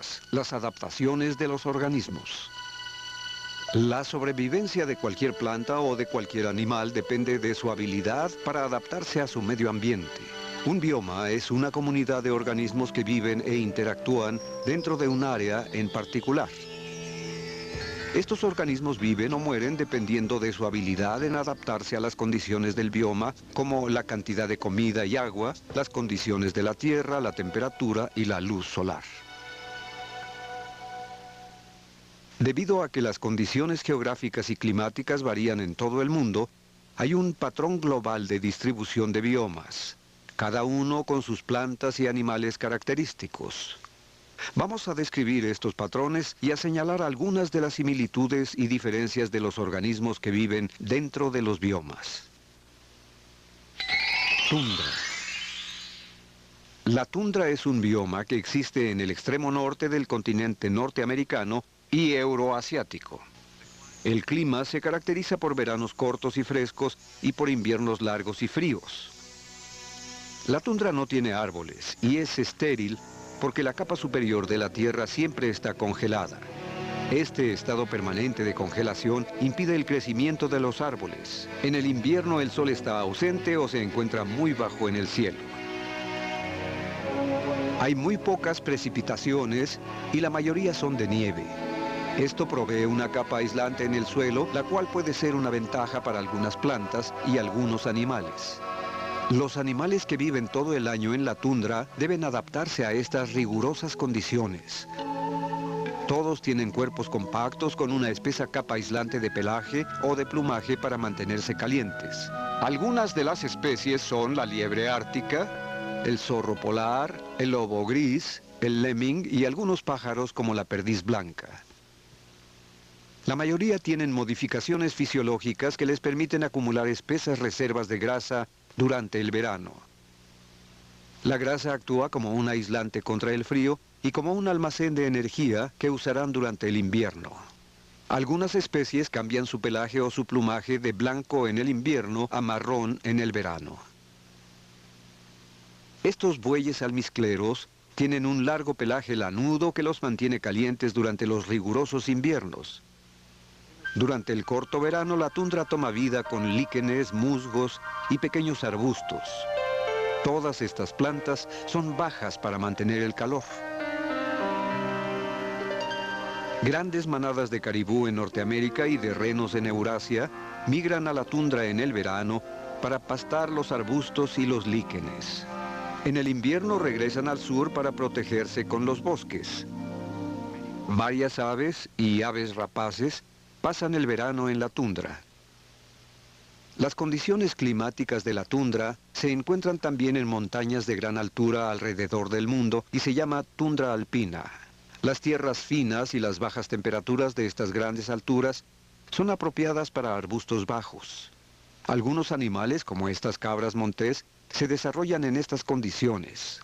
biomas, las adaptaciones de los organismos. La sobrevivencia de cualquier planta o de cualquier animal depende de su habilidad para adaptarse a su medio ambiente. Un bioma es una comunidad de organismos que viven e interactúan dentro de un área en particular. Estos organismos viven o mueren dependiendo de su habilidad en adaptarse a las condiciones del bioma, como la cantidad de comida y agua, las condiciones de la tierra, la temperatura y la luz solar. Debido a que las condiciones geográficas y climáticas varían en todo el mundo, hay un patrón global de distribución de biomas, cada uno con sus plantas y animales característicos. Vamos a describir estos patrones y a señalar algunas de las similitudes y diferencias de los organismos que viven dentro de los biomas. Tundra. La tundra es un bioma que existe en el extremo norte del continente norteamericano y euroasiático. El clima se caracteriza por veranos cortos y frescos y por inviernos largos y fríos. La tundra no tiene árboles y es estéril porque la capa superior de la Tierra siempre está congelada. Este estado permanente de congelación impide el crecimiento de los árboles. En el invierno el sol está ausente o se encuentra muy bajo en el cielo. Hay muy pocas precipitaciones y la mayoría son de nieve. Esto provee una capa aislante en el suelo, la cual puede ser una ventaja para algunas plantas y algunos animales. Los animales que viven todo el año en la tundra deben adaptarse a estas rigurosas condiciones. Todos tienen cuerpos compactos con una espesa capa aislante de pelaje o de plumaje para mantenerse calientes. Algunas de las especies son la liebre ártica, el zorro polar, el lobo gris, el lemming y algunos pájaros como la perdiz blanca. La mayoría tienen modificaciones fisiológicas que les permiten acumular espesas reservas de grasa durante el verano. La grasa actúa como un aislante contra el frío y como un almacén de energía que usarán durante el invierno. Algunas especies cambian su pelaje o su plumaje de blanco en el invierno a marrón en el verano. Estos bueyes almizcleros tienen un largo pelaje lanudo que los mantiene calientes durante los rigurosos inviernos. Durante el corto verano, la tundra toma vida con líquenes, musgos y pequeños arbustos. Todas estas plantas son bajas para mantener el calor. Grandes manadas de caribú en Norteamérica y de renos en Eurasia migran a la tundra en el verano para pastar los arbustos y los líquenes. En el invierno regresan al sur para protegerse con los bosques. Varias aves y aves rapaces pasan el verano en la tundra. Las condiciones climáticas de la tundra se encuentran también en montañas de gran altura alrededor del mundo y se llama tundra alpina. Las tierras finas y las bajas temperaturas de estas grandes alturas son apropiadas para arbustos bajos. Algunos animales, como estas cabras montés, se desarrollan en estas condiciones.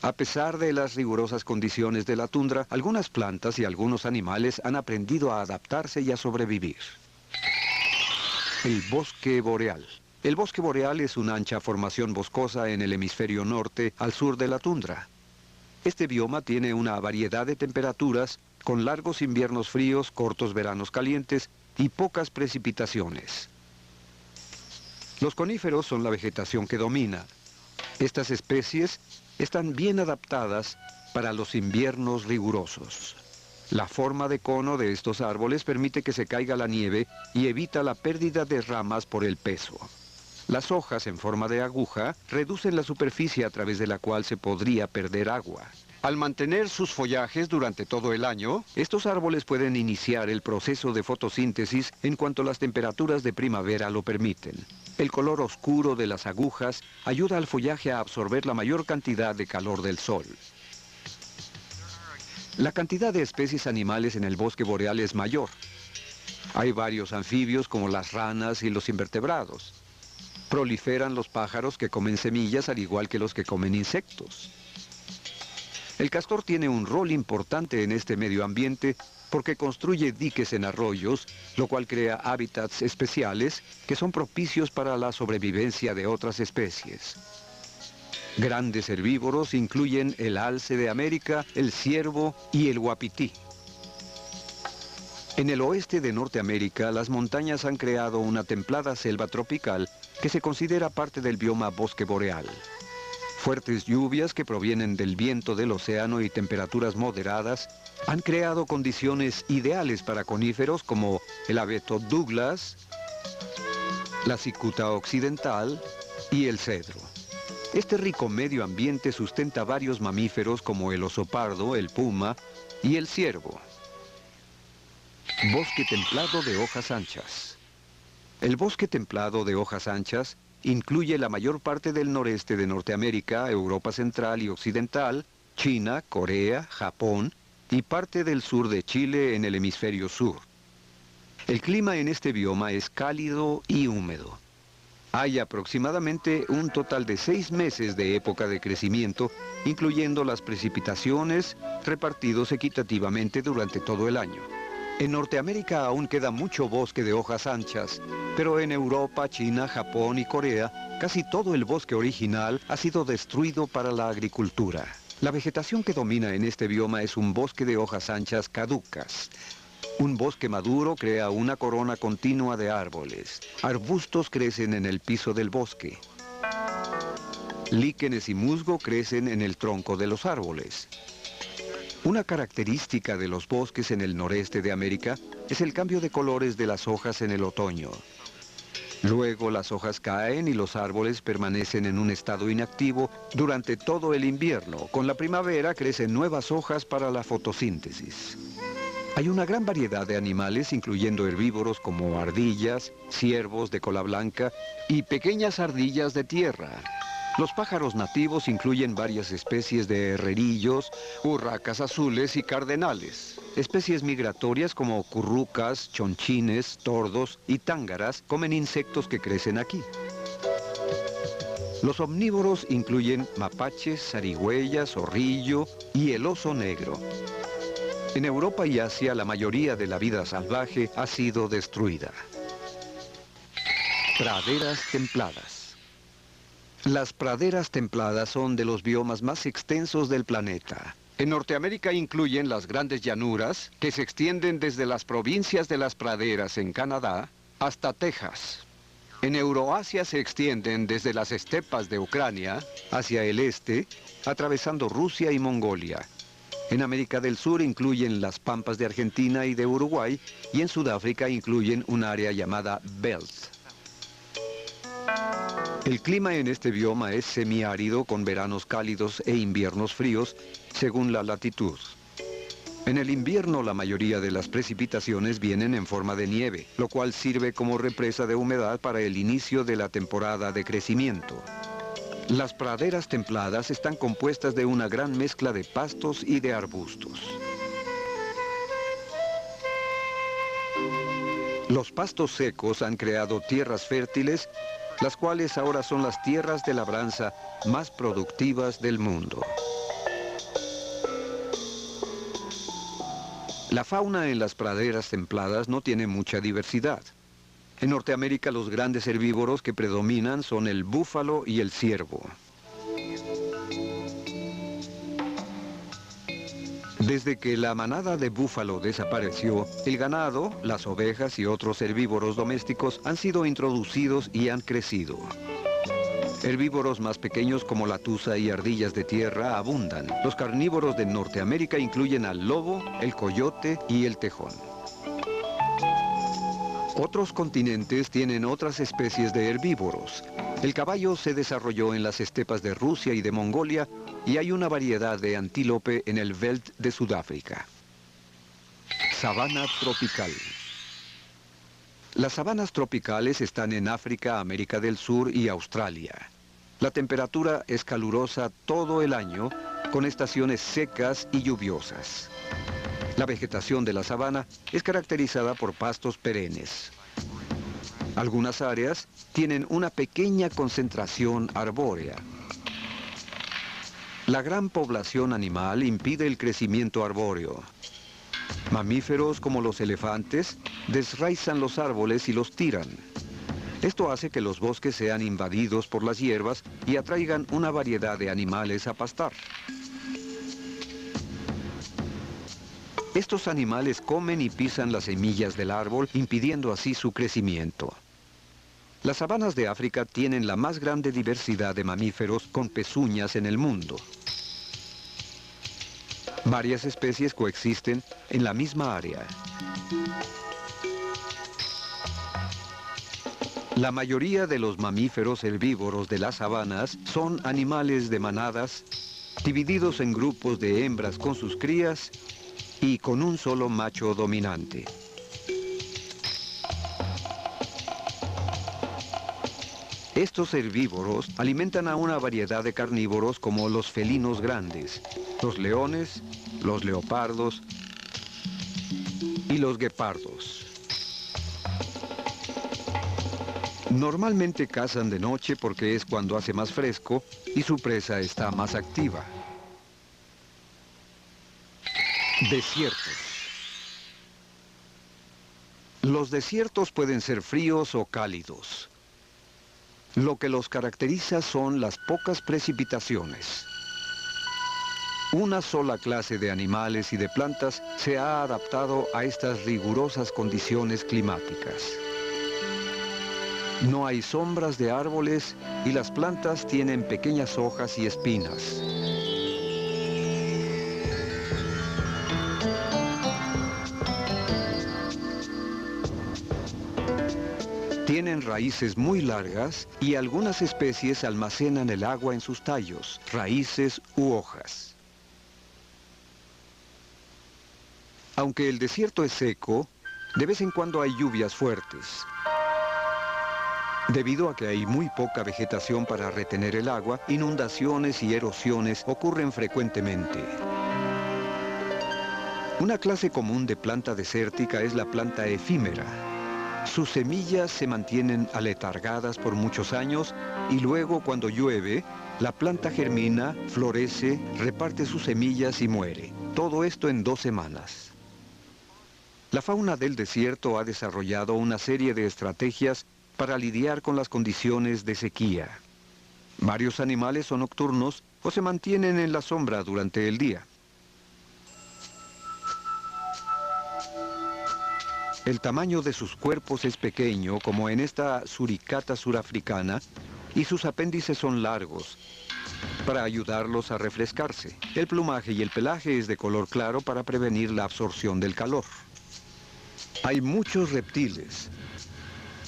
A pesar de las rigurosas condiciones de la tundra, algunas plantas y algunos animales han aprendido a adaptarse y a sobrevivir. El bosque boreal. El bosque boreal es una ancha formación boscosa en el hemisferio norte, al sur de la tundra. Este bioma tiene una variedad de temperaturas, con largos inviernos fríos, cortos veranos calientes y pocas precipitaciones. Los coníferos son la vegetación que domina. Estas especies están bien adaptadas para los inviernos rigurosos. La forma de cono de estos árboles permite que se caiga la nieve y evita la pérdida de ramas por el peso. Las hojas en forma de aguja reducen la superficie a través de la cual se podría perder agua. Al mantener sus follajes durante todo el año, estos árboles pueden iniciar el proceso de fotosíntesis en cuanto las temperaturas de primavera lo permiten. El color oscuro de las agujas ayuda al follaje a absorber la mayor cantidad de calor del sol. La cantidad de especies animales en el bosque boreal es mayor. Hay varios anfibios como las ranas y los invertebrados. Proliferan los pájaros que comen semillas al igual que los que comen insectos. El castor tiene un rol importante en este medio ambiente porque construye diques en arroyos, lo cual crea hábitats especiales que son propicios para la sobrevivencia de otras especies. Grandes herbívoros incluyen el alce de América, el ciervo y el uapití. En el oeste de Norteamérica, las montañas han creado una templada selva tropical que se considera parte del bioma bosque boreal. Fuertes lluvias que provienen del viento del océano y temperaturas moderadas han creado condiciones ideales para coníferos como el abeto Douglas, la cicuta occidental y el cedro. Este rico medio ambiente sustenta varios mamíferos como el oso pardo, el puma y el ciervo. Bosque templado de hojas anchas. El bosque templado de hojas anchas incluye la mayor parte del noreste de Norteamérica, Europa central y occidental, China, Corea, Japón y parte del sur de Chile en el hemisferio sur. El clima en este bioma es cálido y húmedo. Hay aproximadamente un total de 6 meses de época de crecimiento, incluyendo las precipitaciones, repartidos equitativamente durante todo el año. En Norteamérica aún queda mucho bosque de hojas anchas, pero en Europa, China, Japón y Corea, casi todo el bosque original ha sido destruido para la agricultura. La vegetación que domina en este bioma es un bosque de hojas anchas caducas. Un bosque maduro crea una corona continua de árboles. Arbustos crecen en el piso del bosque. Líquenes y musgo crecen en el tronco de los árboles. Una característica de los bosques en el noreste de América es el cambio de colores de las hojas en el otoño. Luego las hojas caen y los árboles permanecen en un estado inactivo durante todo el invierno. Con la primavera crecen nuevas hojas para la fotosíntesis. Hay una gran variedad de animales, incluyendo herbívoros como ardillas, ciervos de cola blanca y pequeñas ardillas de tierra. Los pájaros nativos incluyen varias especies de herrerillos, urracas azules y cardenales. Especies migratorias como currucas, chonchines, tordos y tángaras comen insectos que crecen aquí. Los omnívoros incluyen mapaches, zarigüeyas, zorrillo y el oso negro. En Europa y Asia la mayoría de la vida salvaje ha sido destruida. Praderas templadas. Las praderas templadas son de los biomas más extensos del planeta. En Norteamérica incluyen las grandes llanuras, que se extienden desde las provincias de las praderas en Canadá hasta Texas. En Euroasia se extienden desde las estepas de Ucrania hacia el este, atravesando Rusia y Mongolia. En América del Sur incluyen las pampas de Argentina y de Uruguay, y en Sudáfrica incluyen un área llamada Belt. El clima en este bioma es semiárido con veranos cálidos e inviernos fríos, según la latitud. En el invierno la mayoría de las precipitaciones vienen en forma de nieve, lo cual sirve como represa de humedad para el inicio de la temporada de crecimiento. Las praderas templadas están compuestas de una gran mezcla de pastos y de arbustos. Los pastos secos han creado tierras fértiles, las cuales ahora son las tierras de labranza más productivas del mundo. La fauna en las praderas templadas no tiene mucha diversidad. En Norteamérica los grandes herbívoros que predominan son el búfalo y el ciervo. Desde que la manada de búfalo desapareció, el ganado, las ovejas y otros herbívoros domésticos han sido introducidos y han crecido. Herbívoros más pequeños como la tusa y ardillas de tierra abundan. Los carnívoros de Norteamérica incluyen al lobo, el coyote y el tejón. Otros continentes tienen otras especies de herbívoros. El caballo se desarrolló en las estepas de Rusia y de Mongolia, y hay una variedad de antílope en el Veldt de Sudáfrica. Sabana tropical. Las sabanas tropicales están en África, América del Sur y Australia. La temperatura es calurosa todo el año, con estaciones secas y lluviosas. La vegetación de la sabana es caracterizada por pastos perennes. Algunas áreas tienen una pequeña concentración arbórea. La gran población animal impide el crecimiento arbóreo. Mamíferos como los elefantes desraizan los árboles y los tiran. Esto hace que los bosques sean invadidos por las hierbas y atraigan una variedad de animales a pastar. Estos animales comen y pisan las semillas del árbol, impidiendo así su crecimiento. Las sabanas de África tienen la más grande diversidad de mamíferos con pezuñas en el mundo. Varias especies coexisten en la misma área. La mayoría de los mamíferos herbívoros de las sabanas son animales de manadas, divididos en grupos de hembras con sus crías y con un solo macho dominante. Estos herbívoros alimentan a una variedad de carnívoros como los felinos grandes, los leones, los leopardos y los guepardos. Normalmente cazan de noche porque es cuando hace más fresco y su presa está más activa. Desiertos. Los desiertos pueden ser fríos o cálidos. Lo que los caracteriza son las pocas precipitaciones. Una sola clase de animales y de plantas se ha adaptado a estas rigurosas condiciones climáticas. No hay sombras de árboles y las plantas tienen pequeñas hojas y espinas. Tienen raíces muy largas y algunas especies almacenan el agua en sus tallos, raíces u hojas. Aunque el desierto es seco, de vez en cuando hay lluvias fuertes. Debido a que hay muy poca vegetación para retener el agua, inundaciones y erosiones ocurren frecuentemente. Una clase común de planta desértica es la planta efímera. Sus semillas se mantienen aletargadas por muchos años y luego, cuando llueve, la planta germina, florece, reparte sus semillas y muere. Todo esto en 2 semanas. La fauna del desierto ha desarrollado una serie de estrategias para lidiar con las condiciones de sequía. Varios animales son nocturnos o se mantienen en la sombra durante el día. El tamaño de sus cuerpos es pequeño, como en esta suricata surafricana, y sus apéndices son largos, para ayudarlos a refrescarse. El plumaje y el pelaje es de color claro para prevenir la absorción del calor. Hay muchos reptiles.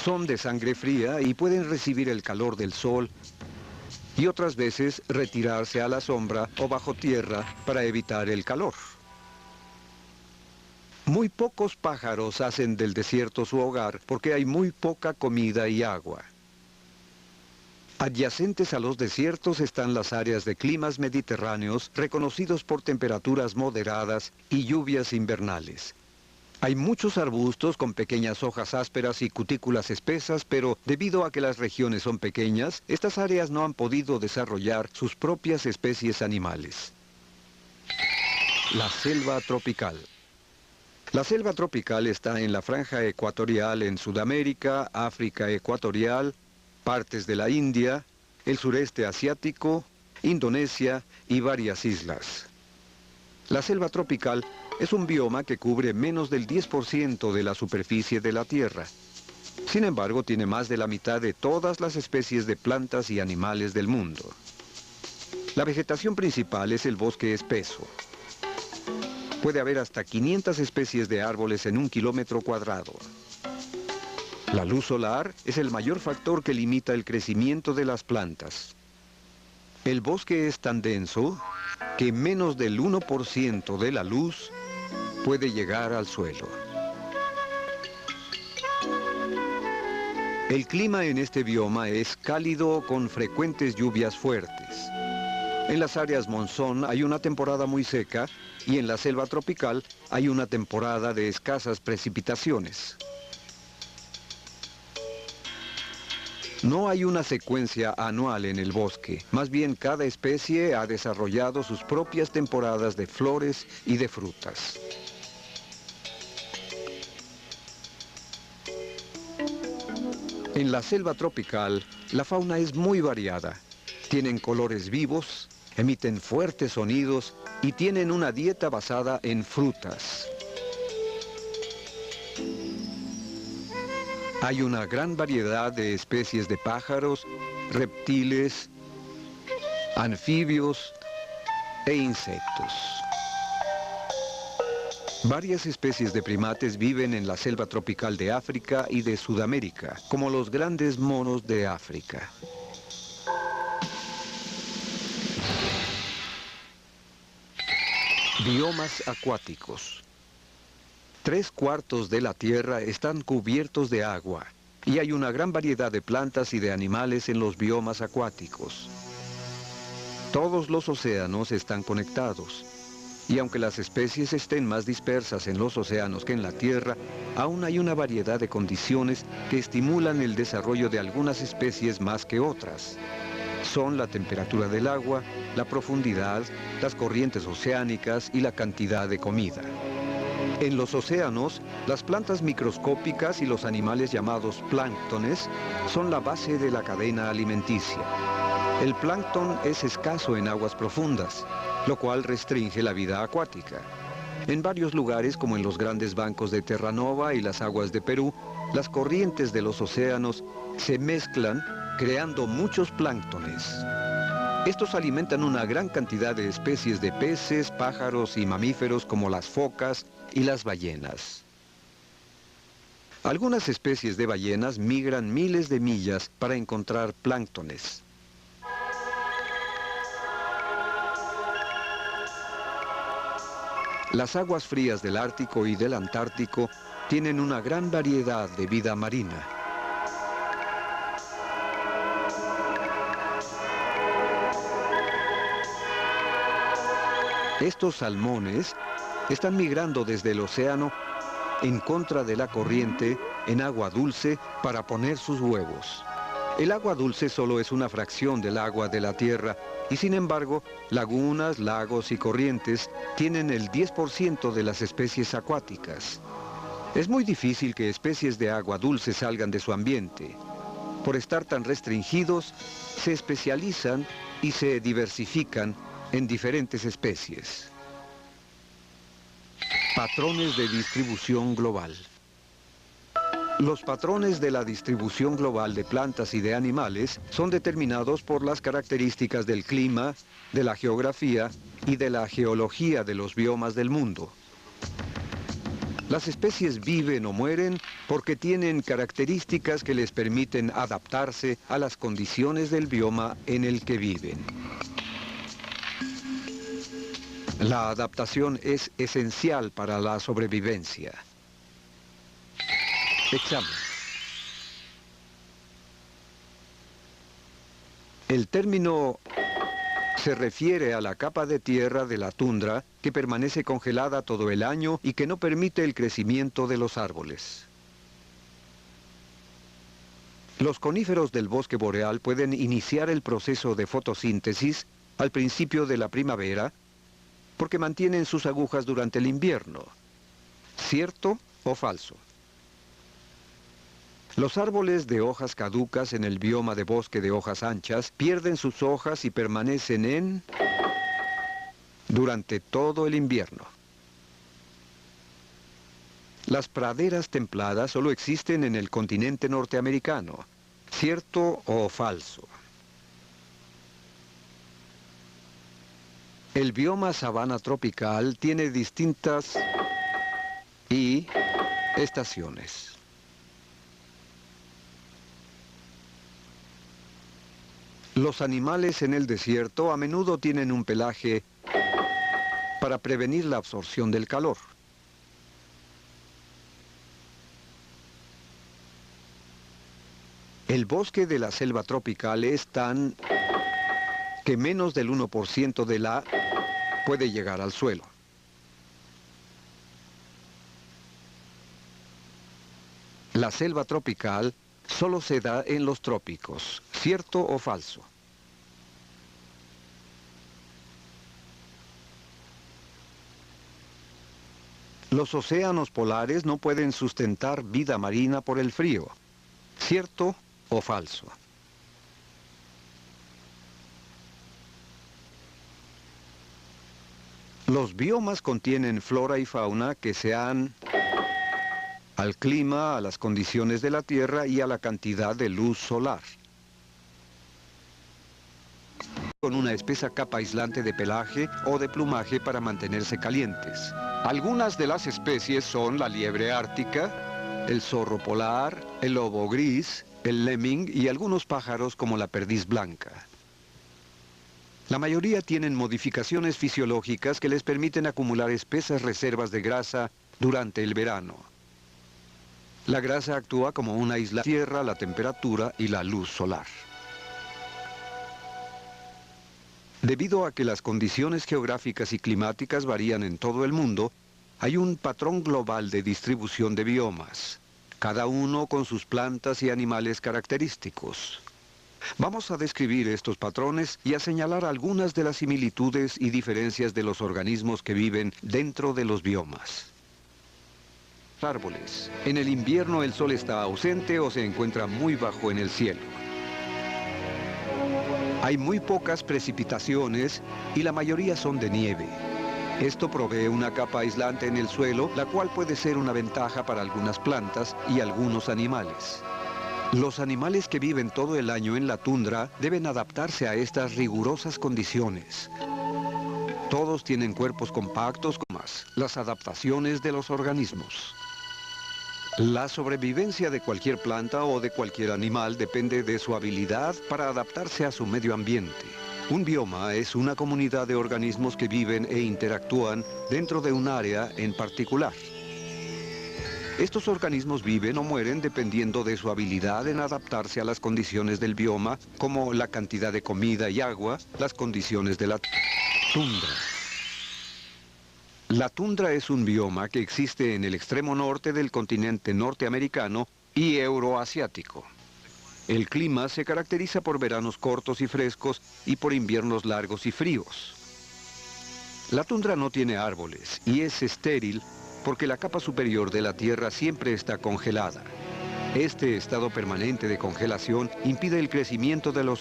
Son de sangre fría y pueden recibir el calor del sol y otras veces retirarse a la sombra o bajo tierra para evitar el calor. Muy pocos pájaros hacen del desierto su hogar porque hay muy poca comida y agua. Adyacentes a los desiertos están las áreas de climas mediterráneos reconocidos por temperaturas moderadas y lluvias invernales. Hay muchos arbustos con pequeñas hojas ásperas y cutículas espesas, pero debido a que las regiones son pequeñas, estas áreas no han podido desarrollar sus propias especies animales. La selva tropical. La selva tropical está en la franja ecuatorial en Sudamérica, África ecuatorial, partes de la India, el sureste asiático, Indonesia y varias islas. La selva tropical es un bioma que cubre menos del 10% de la superficie de la Tierra. Sin embargo, tiene más de la mitad de todas las especies de plantas y animales del mundo. La vegetación principal es el bosque espeso. Puede haber hasta 500 especies de árboles en 1 kilómetro cuadrado. La luz solar es el mayor factor que limita el crecimiento de las plantas. El bosque es tan denso que menos del 1% de la luz puede llegar al suelo. El clima en este bioma es cálido con frecuentes lluvias fuertes. En las áreas monzón hay una temporada muy seca y en la selva tropical hay una temporada de escasas precipitaciones. No hay una secuencia anual en el bosque, más bien cada especie ha desarrollado sus propias temporadas de flores y de frutas. En la selva tropical, la fauna es muy variada. Tienen colores vivos, emiten fuertes sonidos y tienen una dieta basada en frutas. Hay una gran variedad de especies de pájaros, reptiles, anfibios e insectos. Varias especies de primates viven en la selva tropical de África y de Sudamérica, como los grandes monos de África. Biomas acuáticos. 3/4 de la Tierra están cubiertos de agua y hay una gran variedad de plantas y de animales en los biomas acuáticos. Todos los océanos están conectados. Y aunque las especies estén más dispersas en los océanos que en la Tierra, aún hay una variedad de condiciones que estimulan el desarrollo de algunas especies más que otras. Son la temperatura del agua, la profundidad, las corrientes oceánicas y la cantidad de comida. En los océanos, las plantas microscópicas y los animales llamados planctones son la base de la cadena alimenticia. El plancton es escaso en aguas profundas, lo cual restringe la vida acuática. En varios lugares, como en los grandes bancos de Terranova y las aguas de Perú, las corrientes de los océanos se mezclan, creando muchos planctones. Estos alimentan una gran cantidad de especies de peces, pájaros y mamíferos como las focas y las ballenas. Algunas especies de ballenas migran miles de millas para encontrar planctones. Las aguas frías del Ártico y del Antártico tienen una gran variedad de vida marina. Estos salmones están migrando desde el océano en contra de la corriente en agua dulce para poner sus huevos. El agua dulce solo es una fracción del agua de la tierra y sin embargo, lagunas, lagos y corrientes tienen el 10% de las especies acuáticas. Es muy difícil que especies de agua dulce salgan de su ambiente. Por estar tan restringidos, se especializan y se diversifican en diferentes especies. Patrones de distribución global. Los patrones de la distribución global de plantas y de animales son determinados por las características del clima, de la geografía y de la geología de los biomas del mundo. Las especies viven o mueren porque tienen características que les permiten adaptarse a las condiciones del bioma en el que viven. La adaptación es esencial para la sobrevivencia. Examen. El término se refiere a la capa de tierra de la tundra que permanece congelada todo el año y que no permite el crecimiento de los árboles. Los coníferos del bosque boreal pueden iniciar el proceso de fotosíntesis al principio de la primavera porque mantienen sus agujas durante el invierno. ¿Cierto o falso? Los árboles de hojas caducas en el bioma de bosque de hojas anchas pierden sus hojas y permanecen durante todo el invierno. Las praderas templadas solo existen en el continente norteamericano. ¿Cierto o falso? El bioma sabana tropical tiene distintas estaciones. Los animales en el desierto a menudo tienen un pelaje para prevenir la absorción del calor. El bosque de la selva tropical es tan que menos del 1% de la puede llegar al suelo. La selva tropical solo se da en los trópicos. ¿Cierto o falso? Los océanos polares no pueden sustentar vida marina por el frío. ¿Cierto o falso. Los biomas contienen flora y fauna que se han al clima, a las condiciones de la Tierra y a la cantidad de luz solar. Con una espesa capa aislante de pelaje o de plumaje para mantenerse calientes. Algunas de las especies son la liebre ártica, el zorro polar, el lobo gris, el lemming y algunos pájaros como la perdiz blanca. La mayoría tienen modificaciones fisiológicas que les permiten acumular espesas reservas de grasa durante el verano. La grasa actúa como una isla de tierra, la temperatura y la luz solar. Debido a que las condiciones geográficas y climáticas varían en todo el mundo, hay un patrón global de distribución de biomas, cada uno con sus plantas y animales característicos. Vamos a describir estos patrones y a señalar algunas de las similitudes y diferencias de los organismos que viven dentro de los biomas. Árboles. En el invierno el sol está ausente o se encuentra muy bajo en el cielo. Hay muy pocas precipitaciones y la mayoría son de nieve. Esto provee una capa aislante en el suelo, la cual puede ser una ventaja para algunas plantas y algunos animales. Los animales que viven todo el año en la tundra deben adaptarse a estas rigurosas condiciones. Todos tienen cuerpos compactos, las adaptaciones de los organismos. La sobrevivencia de cualquier planta o de cualquier animal depende de su habilidad para adaptarse a su medio ambiente. Un bioma es una comunidad de organismos que viven e interactúan dentro de un área en particular. Estos organismos viven o mueren dependiendo de su habilidad en adaptarse a las condiciones del bioma, como la cantidad de comida y agua, las condiciones de la tundra. La tundra es un bioma que existe en el extremo norte del continente norteamericano y euroasiático. El clima se caracteriza por veranos cortos y frescos y por inviernos largos y fríos. La tundra no tiene árboles y es estéril porque la capa superior de la Tierra siempre está congelada. Este estado permanente de congelación impide el crecimiento de los